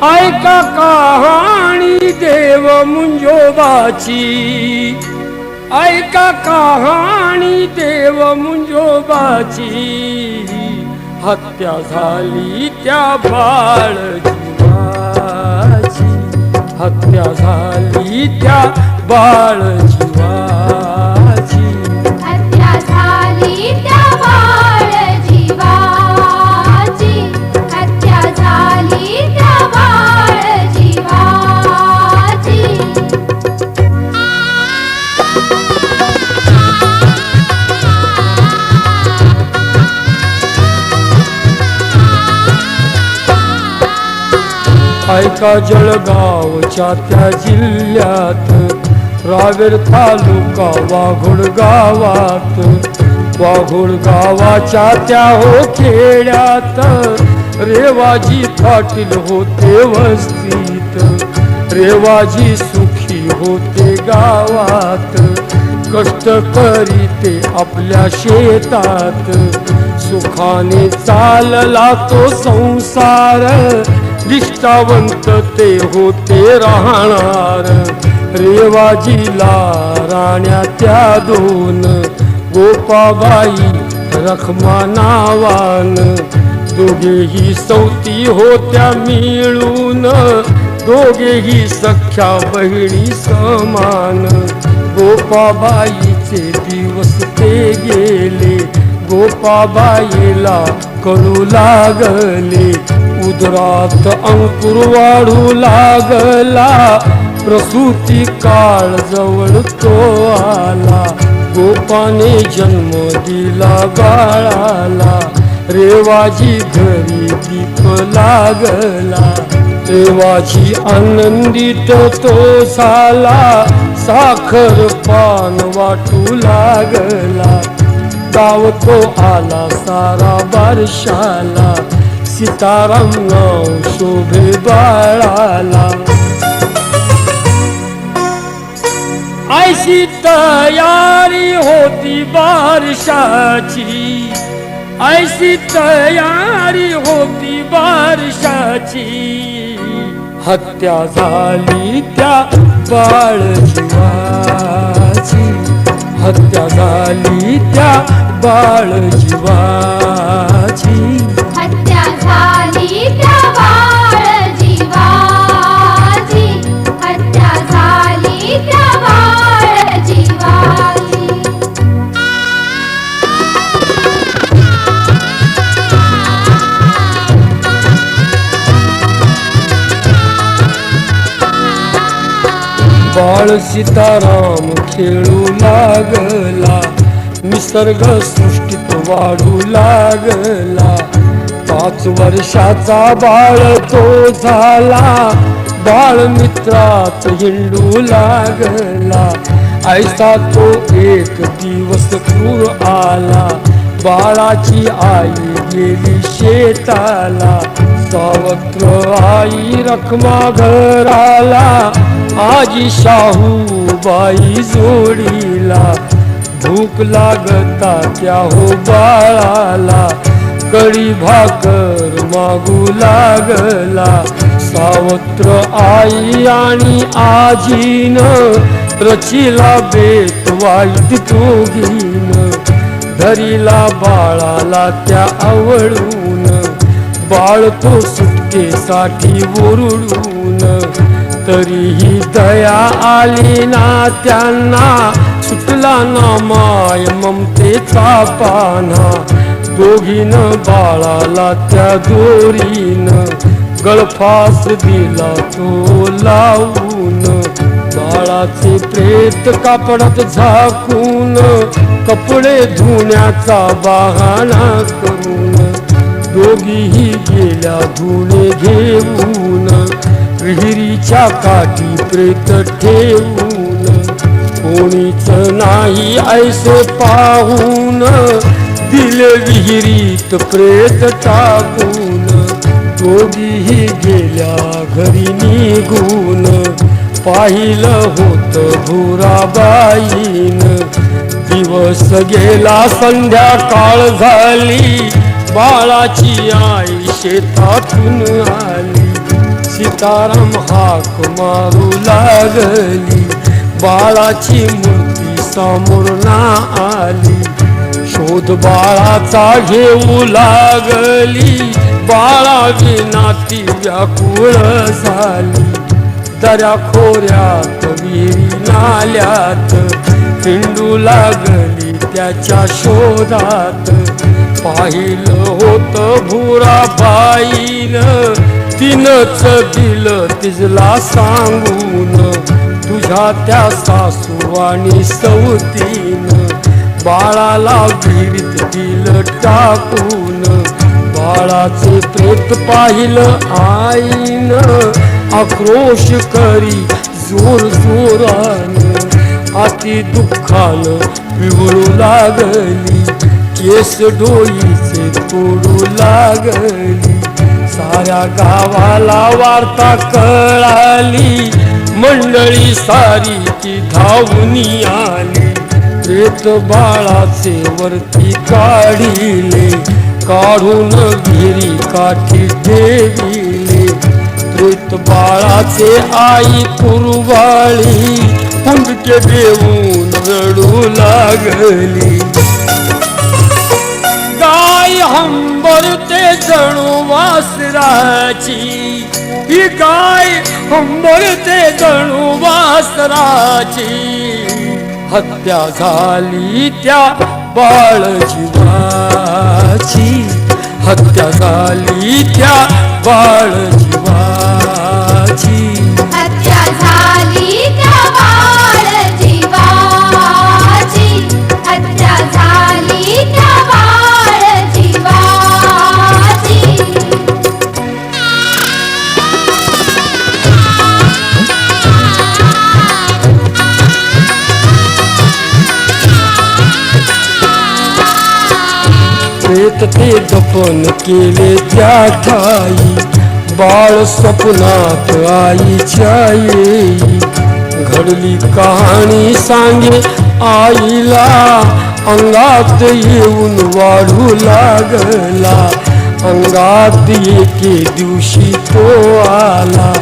ऐका कहाणी देव मुंजोबाची, ऐका कहाणी देव मुंजोबाची, हत्या झाली त्या बाळ जीवाची, हत्या झाली त्या बाळ जीवाची, हत्या झाली त्या बाळ जीवाची, हत्या झाली त्या बाळ जीवाची. ऐका जळगावच्या त्या जिल्ह्यात रावेर तालुका वाघोड गावात, वाघोड गावाच्या त्या हो खेड्यात रेवाजी पाटील होते वस्तीत, रेवाजी सुखी होते गावात, कष्ट करीते आपल्या शेतात, सुखाने चालला तो संसार, निष्ठावंत ते होते राहणार, रेवाजीला राण्या त्या दोन, गोपाबाई रखमा नावान, दोघेही सौती होत्या मिळून, दोघेही सख्या बहिणी समान, गोपाबाईचे दिवस ते गेले, गोपाबाईला कळू लागले, उदरात अंकुर वाढू लागला, प्रसूती काळ जवळ तो आला, गोपाने जन्म दिला बाळाला, रेवाजी घरी दीप लागला, रेवाजी आनंदित तो झाला, साखर पान वाटू लागला, गाव तो आला सारा बारशाला, सीताराम नाव शोभे बाळाला. ऐशी तयारी होती बारशाची, ऐशी तयारी होती बारशाची, हत्या झाली त्या बाळ जीवाची, हत्या झाली त्या बाळ जीवाची, हत्या झाली त्या बाळ जीवाची, हत्या झाली त्या बाळ जीवाची. बाळ सीताराम खेळू लागला, निसर्ग सृष्टीत वाढू लागला, 5 वर्षाचा बाळ तो झाला, बाळ मित्रात हिंडू लागला, ऐसा तो एक दिवस क्रूर आला, बाळाची आई गेली शेताला, सावत्र आई रखमा घराला, आजी शाहूबाई जोडीला, भूक लागता त्या हो बाळाला, कडी भाकर मागू लागला, सावत्र आई आणि आजीन रचिला बेत वाईट दोघीन, धरीला बाळाला त्या आवळून, बाळ तो सुटकेसाठी ओरडून, तरीही दया आली ना त्यांना, सुटला ना माय ममतेचा पाना, दोघीन बाळाला त्या दोरीन, गळफास दिला तो लावून, बाळाचे प्रेत कापडात झाकून, कपडे धुण्याचा बहाणा करून, दोघीही गेल्या धुणे घेऊन, विहिरीच्या काठी प्रेत ठेवून, कोणीच नाही ऐसे पाहून, दिले विहिरीत प्रेत टाकून, दोघीही गेल्या घरी निघून, पाहिलं होत भुराबाईन, दिवस गेला संध्याकाळ झाली, बाळाची आई शेतातून आली, सीताराम हाक मारू लागली, बाळाची मूर्ती समोर ना आली, शोध बाळाचा घेऊ लागली, बाळा विना ती व्याकुळ झाली, दऱ्या खोऱ्यात विहिरी नाल्यात हिंडू लागली त्याच्या शोधात, पाहिलं होत भुराबाईनं तिनंच दिलं तिजला सांगून, तुझ्या त्या सासू आणि सवतीनं बाळाला विहिरीत दिलं टाकून, बाळाचे प्रेत पाहिलं आईनं आक्रोश करी जोर जोरानं, अति दुःखानं पिवळू लागली, केस डोईचे तोडू लागली, साऱ्या गावाला वार्ता कळाली, मंडळी सारी ती धावूनी आली, प्रेत बाळाचे वरती काढिले, काढून विहिरी काठी ठेविले, प्रेत बाळाचे आई कुरवाळी हुंदके देऊन रडू लागली, गाय हंबरते जणू वासराची, ही गाय हंबरते जणू वासराची, हत्या झाली त्या बाळ जीवाची, हत्या झाली त्या बाळ जीवाची, हत्या झाली त्या बाळ जीवाची, हत्या झाली त्या बाळ जीवाची. प्रेत ते दफन केले त्या ठाई, बाळ स्वप्नात आईच्या येई, घडली कहाणी सांगे आईला, अंगात येऊन वाढू लागला, अंगात एके दिवशी तो आला,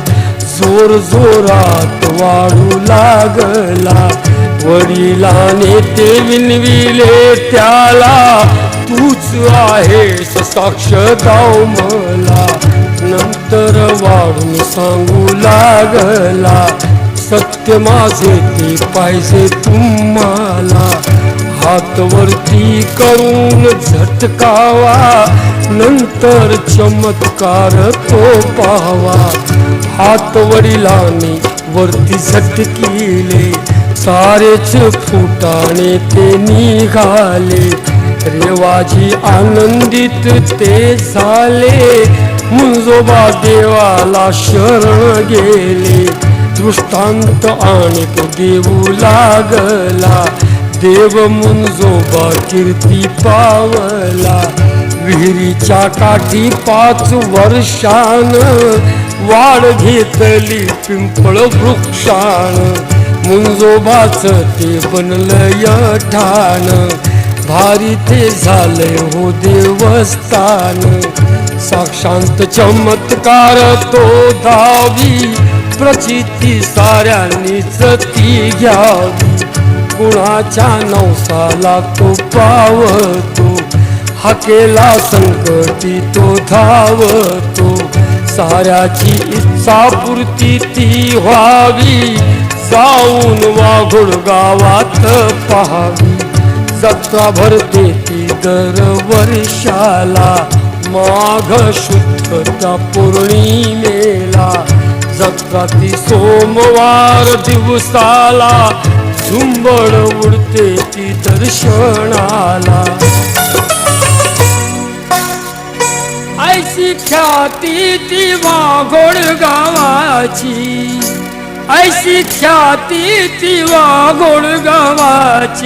जोर जोरात वाढू लागला, वडिलाने ते विनविले त्याला, तूच आहेस साक्ष दाव मला, नंतर वाढून सांगू लागला, सत्य माझे ते पाहिजे तुम्हाला, हात वरती करून झटकावा, नंतर चमत्कार तो पाहावा, हात वडिलांनी वरती झटकिले, सारेच फुटाणे ते निघाले, रेवाजी आनंदित ते झाले, मुंजोबा देवाला शरण गेले, दृष्टांत आणिक देऊ लागला, देव मुंजोबा कीर्ती पावला, विहिरीच्या काठी 5 वर्षानं वाढ घेतली पिंपळ वृक्षानं, मुंजोबाच ते बनलं ठाण, भारी ते झालंय हो देवस्थान, साक्षांत चमत्कार तो दावी, प्रचिती साऱ्यांनीच ती घ्यावी, कुणाच्या नवसाला तो पावतो, हाकेला संकटी तो धावतो, साऱ्याची इच्छा पूर्ती ती व्हावी, जाऊन वाघोड गावात पहावी, जत्रा भरते ती दर वर्षाला, माघ शुद्ध त्या पौर्णिमेला, जत्रा ती सोमवार दिवसाला, झुंबड उडते ती दर्शनाला, ऐशी ख्याती ती वाघोड गावाची, ऐशी ख्याती ती वाघोड गावाची.